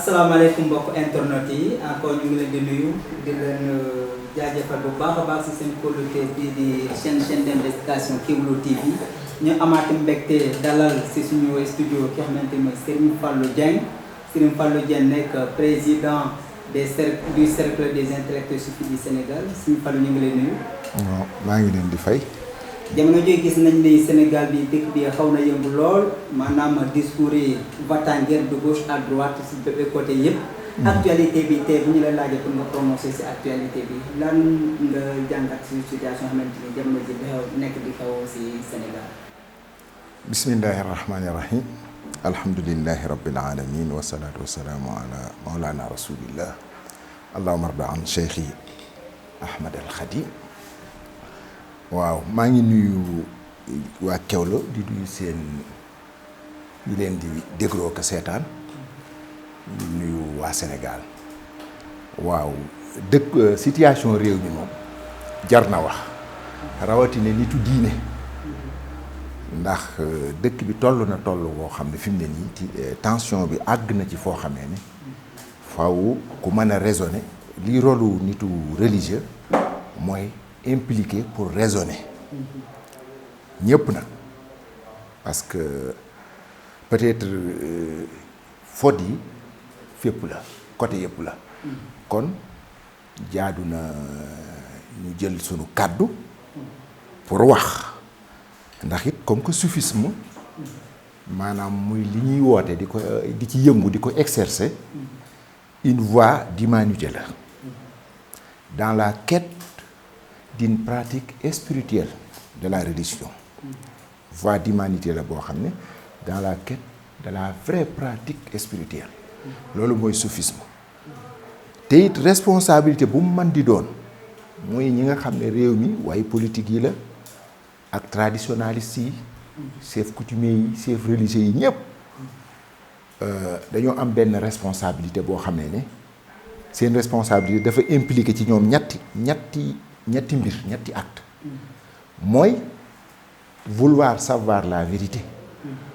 asalaamaaleykum mbokk internet yi encore ñu ngi leen di nuyu di leen jaajëfal bu baax a baax si seen kóolute bii di chaîne d'investigation Kéwoulo TV ñu amaati mbégte dalal si suñu studio ki xamante ni Serigne Fallou Dieng. Serigne Fallou Dieng nekk président du cercle des intellectuels soufis du Sénégal Serigne Fallou ñu ngi lay nuyu. waaw maa ngi leen di fay. jamono jooy gis nañ ni Sénégal bi dëkk bi xaw na yëngu lool maanaam discours yi va-t-en-guerre de gauche à droite si bépp côté yëpp. actualité bi tey bu ñu la laajee pour nga prononcer si actualité bi lan nga jàngat si situation xamante ni jamono ji nekk di xew si Sénégal. bismillahi rahmani rahim alhamdulillahi rabbil alamin wasalaatu wasalaamu ala maulana rasulillah allahumma arda an cheikhi Ahmad al Khadim. waaw maa ngi nuyu waa Kéwoulo di nuyu seen ñi leen di dégloo ko seetaan di nuyu waa Sénégal waaw dëkk situation réew mi moom jar na wax rawatina nitu diine ndax dëkk bi toll na toll boo xam ne fi mu ne nii ci tension bi àgg na ci foo xamee ne faw ku mën a raisonner lii rolu nitu religieux mooy impliqué pour raisonner ñëpp nag parce que peut-être faute yi fépp la côté yëpp la kon jaadu na ñu jël sunu kàddu pour wax ndax it comme que soufisme maanaam muy li ñuy woote di ci yëngu di ko exercer une voie d'humanité la dans la quête d'une pratique spirituelle de la religion voie d'humanité la boo xam ne dans la quête de la vraie pratique spirituelle loolu mooy soufisme te it responsabilité bu mu mën di doon mooy ñi nga xam ne réew mi waaye politique yi la ak traditionnalistes yi chefs coutumiers yi chefs religieux yi ñëpp dañoo am benn responsabilité boo xam ne seen responsabilité dafa impliqué ci ñoom ñetti mbir ñetti acte mooy vouloir savoir la vérité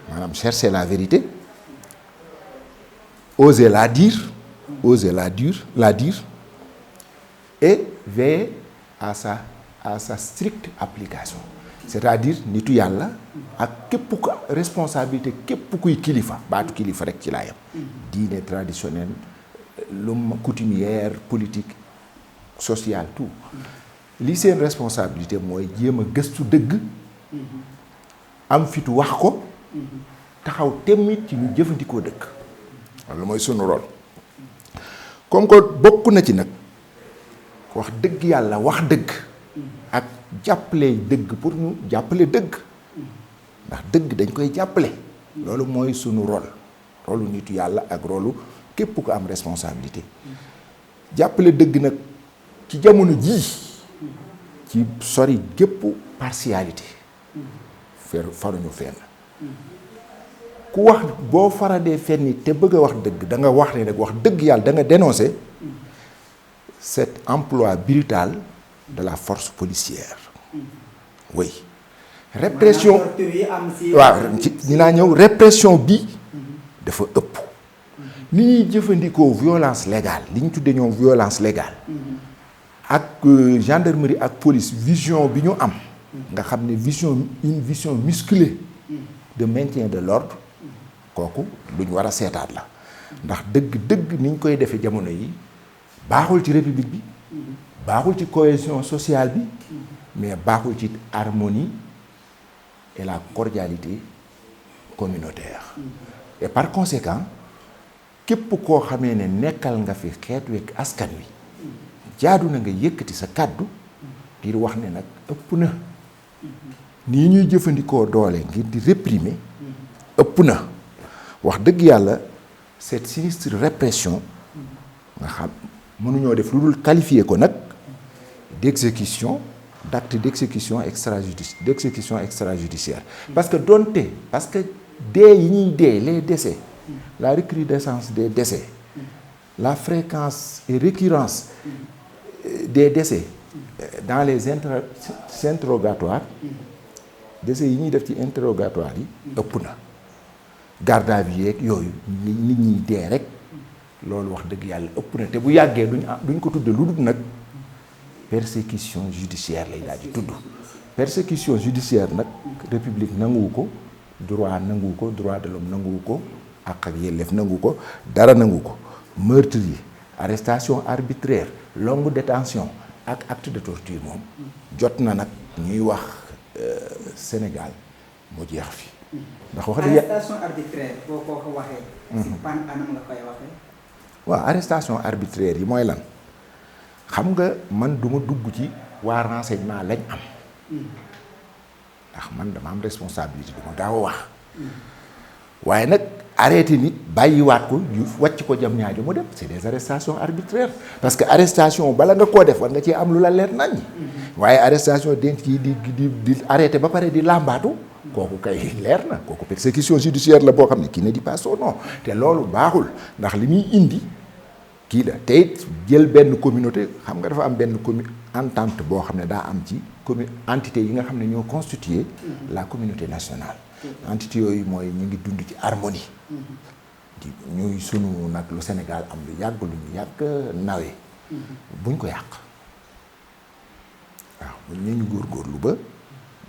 maanaam chercher la vérité oser la dire et veiller à sa stricte application c'est-à-dire nitu yàlla ak képp ku responsabilité képp kuy kilifa baatu kilifa rek ci laa yam diine traditionnel l'homme coutumière politique sociale tout li seen responsabilité mooy jéem a gëstu dëgg am fitu wax ko taxaw temit ci ñu jëfandikoo dëgg loolu mooy sunu rôle comme que bokk na ci nag wax dëgg yàlla wax dëgg ak jàppale dëgg pour ñu jàppale dëgg ndax dëgg dañ koy jàppale loolu mooy sunu rôle nitu yàlla ak rôle képp ku am responsabilité jàppale dëgg nag ci jamono jii ci sori gépp partialité faruñu fenn ku wax boo faradee fenn te bëgg a wax dëgg da nga wax ne nag wax dëgg yàlla da nga dénoncer cet emploi brutal de la force policière oui répression waaw ñi naa ñëw répression bi dafa ëpp ni ñuy jëfandikoo violence légale li ñu tuddee ñoom violence légale ak gendarmerie ak police vision bi ñu am nga xam ne une vision musclée de maintien de l'ordre kooku lu ñu war a seetaat la ndax dëgg ni ñu koy defee jamono yi baaxul ci république bi baaxul ci cohésion sociale bi mais baaxul ci harmonie et la cordialité communautaire et par conséquent képp koo xamee ne nekkal nga fi xeet wekk askan wi jaadu na nga yëkkati sa kàddu ngir wax ne nag ëpp na nii ñuy jëfandikoo doole ngir di réprimer ëpp na wax dëgg yàlla cette sinistre répression nga xam mënuñoo def lu dul qualifier ko nag d'exécution d'acte d'exécution extrajudiciaire parce que dee yi ñuy dee les décès la recrudescence des décès la fréquence et récurrence des décès dans les interrogatoires décès yi ñuy def ci interrogatoire yi ëpp na garde à vue yeeg yooyu nit ñi dee rek loolu wax dëgg yàlla ëpp na te bu yàggee duñ ko tudde lu dul nag persécution judiciaire lay daal di tudd. persécution judiciaire nag république nanguwu ko, droit nanguwu ko, droit de l'homme nanguwu ko, àq ak yelleef nanguwu ko, dara nanguwu ko. meurtre yi, arrestation arbitraire, longue détention ak acte de torture moom jot na nag ñuy wax Sénégal mu jeex fi. ndax wax dëgg arrestation arbitraire boo ko waxee. si ban anam nga koy waxee. waaw arrestation arbitraire yi mooy lan xam nga man duma dugg ci waa renseignement lañ am. ndax man dama am responsabilité du ma daaw a wax. waaye nag arrêté nit bàyyiwaat ko wàcc ko jam ñaajo mu dem c'est des arrestations arbitraires parce que arrestation bala nga koo def war nga ci am lu la leer nañ. waaye arrestation denc yi di arrêté ba pare di làmbaatu. kooku kay leer na kooku persécution judiciaire la boo xam ne qui ne dit pas son nom te loolu baaxul ndax li muy indi kii la te it jël benn communauté xam nga dafa am benn entente boo xam ne daa am ci entité yi nga xam ne ñoo constitué la communauté nationale. entité yooyu mooy ñu ngi dund ci harmonie. ñuy sunu nag lu Sénégal am lu yàgg lu ñu yàgg nawe. buñ ko yàq waaw buñ ñu góorgóorlu ba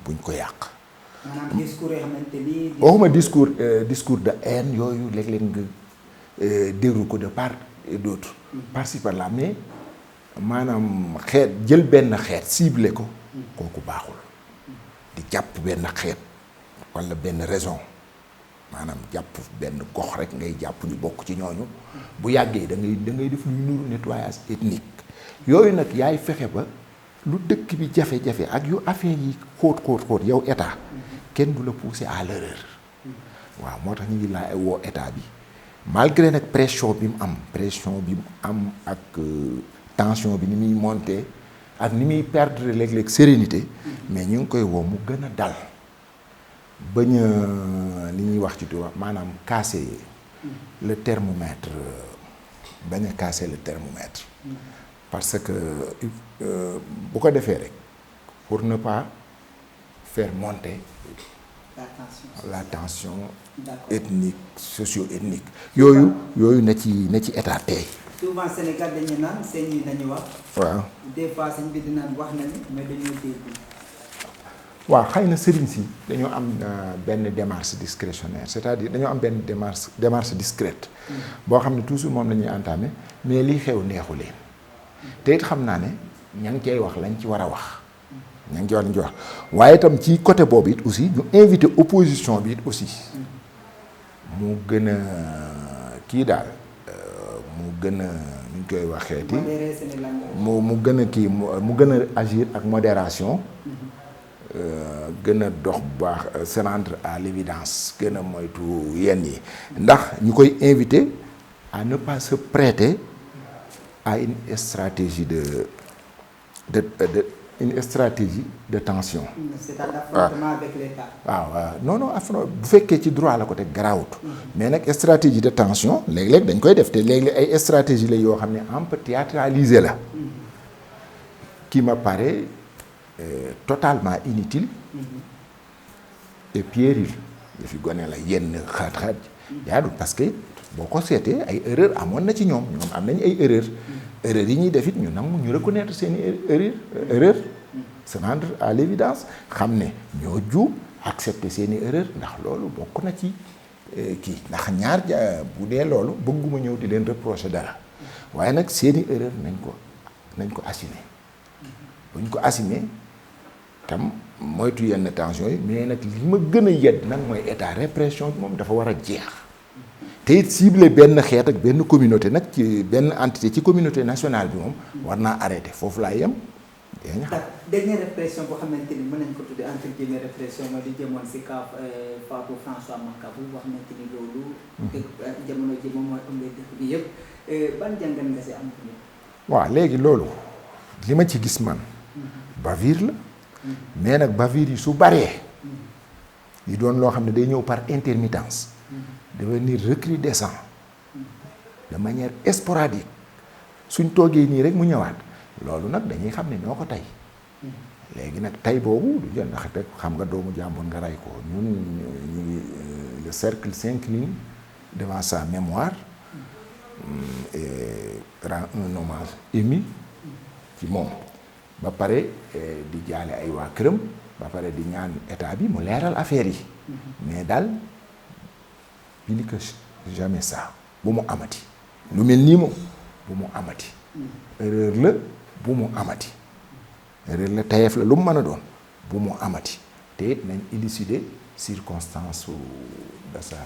buñ ko yàq. maanaam discours yoo xamante ni. waxuma discours de haine yooyu léeg-léeg nga déglu ko de part et d'autre. par-ci par-là mais maanaam xeet jël benn xeet ciblé ko. kooku baaxul. di jàpp benn xeet walla benn raison maanaam jàpp benn gox rek ngay jàpp ñu bokk ci ñooñu. bu yàggee da ngay def luy nuru nettoyage ethnique. yooyu nag yaay fexe ba lu dëkk bi jafe-jafe ak yu affaire yi xóot yow état. kenn du la pousser à l'erreur. waaw moo tax ñu ngi laa woo état bi malgré nag pression bi mu am ak tension bi ni muy monter ak ni muy perdre léeg-léeg sérénité. mais ñu ngi koy woo mu gën a dal bañ a li ñuy wax ci tubaab maanaam casser le thermomètre bañ a casser le thermomètre. parce que bu ko defee rek pour ne pas faire monter la tension ethnique socio-ethnique yooyu na ci état tey. souvent Sénégal dañu naan seen yi nañu wax. waaw des fois sëñ bi dinaan wax nañu mais dañoo dégg. waaw xëy na sëriñ si dañoo am benn démarche discrétionnaire c'est-à-dire dañoo am benn démarche discrète. boo xam ne toujours moom la ñuy entamer mais lii xew neexu leen. te it xam naa ne ña ngi cay wax lañ ci war a wax. ña ngi ci war lañ ci wax waaye itam ci côté boobu it aussi ñu invité opposition bi it aussi mu gën a kii daal mu gën a ñu koy waxeeti mu gën a kii mu gën a agir ak modération. gën a dox bu baax se rendre à l'évidence gën a moytu yenn yi ndax ñu koy invité à ne pas se prêter à une stratégie une stratégie de tension. C'est un affrontement avec l'État. waaw non bu fekkee ci droit la ko teg garaawut. mais nag stratégie de tension léeg-léeg dañ koy def te léeg-léeg ay stratégie la yoo xam ne un peu théâtralisé la. qui me paraît totalement inutile. et puéril dafi gone la yenn xaat-xaat yaadul parce que boo ko seetee ay erreur amoon na ci ñoom am nañu ay erreur yi ñuy def it ñu nangu ñu reconnaître seeni erreur se rendre à l'évidence xam ne ñoo juum accepter seeni erreur ndax loolu bokk na ci kii ndax ñaar bu dee loolu bëgguma ñëw di leen reprocher dara waaye nag seeni erreur nañ ko assumer buñ ko assumer tam moytu yenn tension yi mais nag li ma gën a yedd nag mooy état répression bi moom dafa war a jeex te it ciblé benn xeet ak benn communauté nag ci benn entité ci communauté nationale bi moom war naa arrêté foofu laa yem. dernière répression boo xamante ni mën nañ ko tuddee entre guillemets répression mooy di jëmoon si kaw Fatou François Mancabou boo xamante ni loolu. jamono ji moom mooy ëmbee dëkk bi yëpp ban jàngat nga si am. waaw léegi loolu li ma ci gis man bavure la. mais nag bavure yi su baree yi doon loo xam ne day ñëw par intermittence devenir recrudescent de manière sporadique suñ toogee nii rek mu ñëwaat loolu nag dañuy xam ne ñoo ko tey léegi nag tey boobu du jël ndax rek xam nga doomu jàmbur nga rey ko ñun ñu ngi le cercle s'incline devant sa mémoire rend un hommage ému ci moom ba pare di jaale ay waa këram ba pare di ñaan état bi mu leeral affaire yi mais daal bi que jamais ça bu mu amati lu mel nii moom bu mu amati erreur la bu mu amati erreur la tayeef la lu mu mën a doon bu mu amati te it nañ élucider circonstance de sa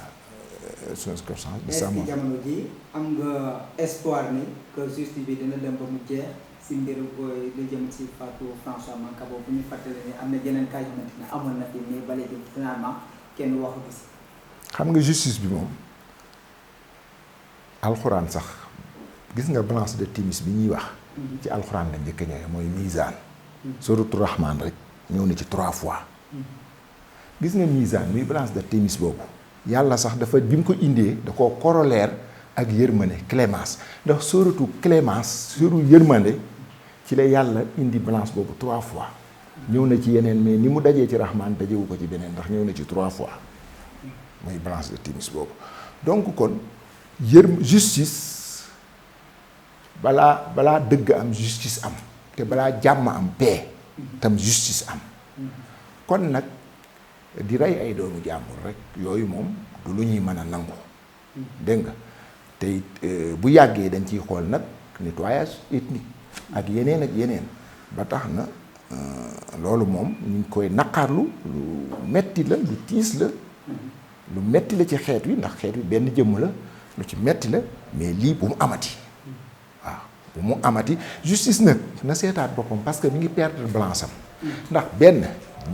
circonstance de sa mort. est-ce que jamono ji am nga espoir ni que justice bi dina dem ba mu jeex si mbiru booy lu jëm ci Fatou François Mancabou bu ñu fàttali ni am na yeneen cas yu xamante ne amoon na fi mais ba léegi finalement kenn waxu ko si. xam nga justice bi moom alxuraan sax gis nga balance de Timis bi ñuy wax. ci alxuraan la njëkk a ñëwee mooy misaan. suratu Rahman rek ñëw na ci 3 fois. gis nga misaan muy balance de Timis boobu yàlla sax dafa bi mu ko indee da koo corollaire ak yërmande clémence ndax suratu clémence suru yërmande ci la yàlla indi balance boobu 3 fois. ñëw na ci yeneen mais ni mu dajee ci Rahman dajewu ko ci beneen ndax ñëw na ci 3 fois mooy balance de Timis boobu donc kon justice balaa dëgg am justice am te balaa jàmm am paix tam justice am kon nag di rey ay doomu jàmbur rek yooyu moom du lu ñuy mën a nangu dégg nga te bu yàggee dañ ciy xool nag nettoyage ethnique ak yeneen ba tax na loolu moom ñu ngi koy naqarlu lu metti la lu tiis la lu metti la ci xeet wi ndax xeet wi benn jëmm la lu ci metti la mais lii bu mu amati waaw bu mu amati justice nag na seetaat boppam parce que mi ngi perdre balance am ndax benn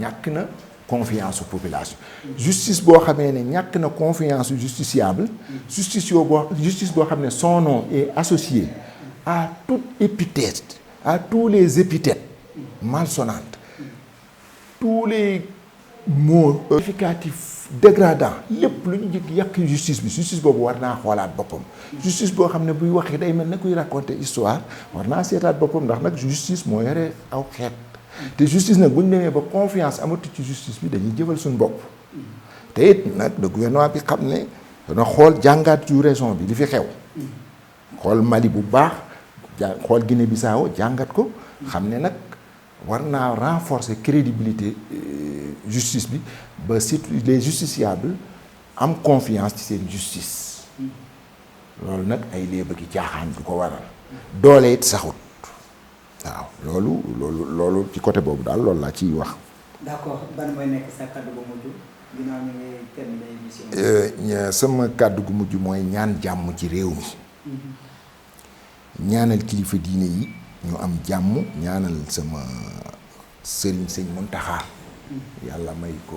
ñàkk na confiance population justice boo xamee ne ñàkk na confiance justiciable justice boo xam ne son nom est associé à toute épithète à tous les épithètes malsonnantes tous les mots qualificatifs dégradants lépp lu ñu jëkk yàq justice boobu war naa xoolaat boppam justice boo xam ne buy waxee day mel ne kuy raconter histoire war naa seetaat boppam ndax nag justice moo yore aw xeet te justice nag bu ñu demee ba confiance amatu ci justice bi dañuy jëfal suñu bopp te it nag le gouvernement bi xam ne dana xool jàngaat yu raison bi li fi xew xool Mali bu baax xool Guinée Bissau jàngat ko xam ne nag war naa renforcer crédibilité justice bi ba surtout les justiciables am confiance ci seen justice loolu nag ay léeba ki caaxaan du ko waral doole it saxut waaw loolu ci côté boobu daal loolu laa ciy wax. d'accord ban mooy nekk sa kàddu gu mujj ginnaaw ñu ngi terminé émission. sama kàddu gu mujj mooy ñaan jàmm ci réew mi. ñaanal kilifa diine yi ñu am jàmm ñaanal sama sëriñ sëñ Muntaxa yàlla may ko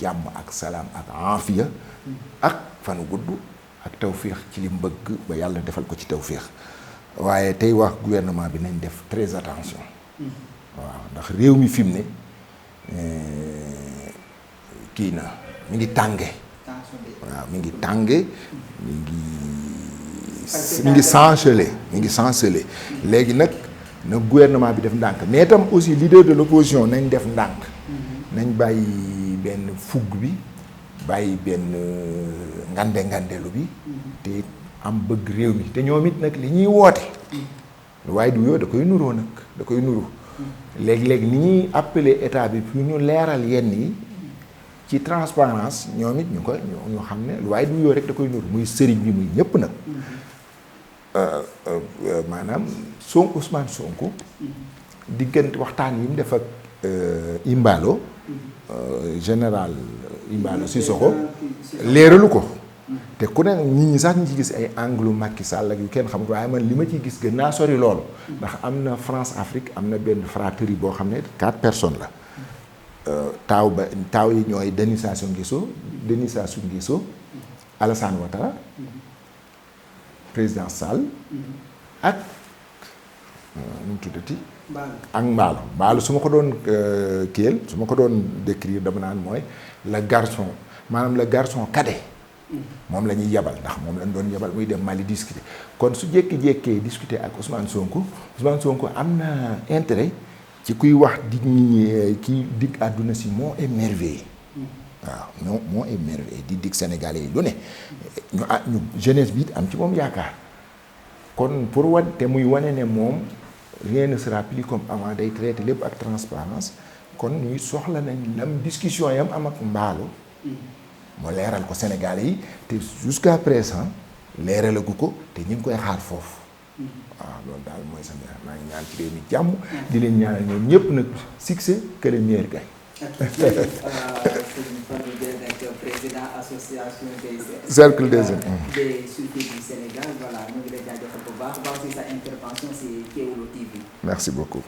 jàmm ak salaam ak aafiya ak fanu gudd ak tawféex ci li mu bëgg ba yàlla defal ko ci tawféex waaye tey wax gouvernement bi nañ def très attention waaw ndax réew mi fi mu ne kii na mi ngi tànge waaw mi ngi tànge mi ngi chancelé léegi nag na gouvernement bi def ndànk mais itam aussi leader de l'opposition nañ def ndànk nañ bàyyi benn fugg bi bàyyi benn ngandelu bi te am bëgg réew mi te ñoom it nag li ñuy woote waaye du yoo da koy nuroo nag da koy nuru léegi-léegi ni ñuy appeler état bi pour ñu leeral yenn yi ci transparence ñoom it ñu xam ne waaye du yoo rek da koy nuru muy sëriñ bi muy ñëpp nag maanaam Ousmane Sonko diggante waxtaan yi mu def ak Imbalo général Imbalo Sissoko leeralu ko te ku ne nit ñi sax ñu ci gis ay angle Macky Sall ak yu kenn xamul waaye man li ma ciy gis gën naa sori loolu ndax am na France Afrique am na benn fratrie boo xam ne 4 personnes la taaw yi ñooy Denis Sassou Nguesso Alassane Ouattara président Sall ak nu mu tuddati ak Mballo su ma ko doon kiyel su ma ko doon décrire dama naan mooy le garçon cadet moom la ñuy yebal ndax moom lañ doon yebal muy dem Mali discuter kon su jékki-jékkee discuter ak Ousmane Sonko am na intérêt ci kuy wax dig ñi kii dig àdduna si moo émerveillé waaw moo émerveillé di dig Sénégalais yi lu ne ñu jeunesse bi am ci moom yaakaar kon pour wan te muy wane ne moom rien ne sera plus comme avant day traité lépp ak transparence kon ñuy soxla nañ lam discussion yam am ak Mballo mu leeral ko Sénégalais yi te jusqu'à présent leeralagu ko te ñu ngi koy xaar foofu waaw loolu daal mooy sama maa ngi ñaan ci réew mi jàmm di leen ñaanal ñoom ñëpp nag succès que le meilleur gagne. président association des cercle des suivis du Sénégal voilà ñu ngi lay jaajëfal bu baax a baax ci sa intervention ci Kéwoulo TV. Merci beaucoup.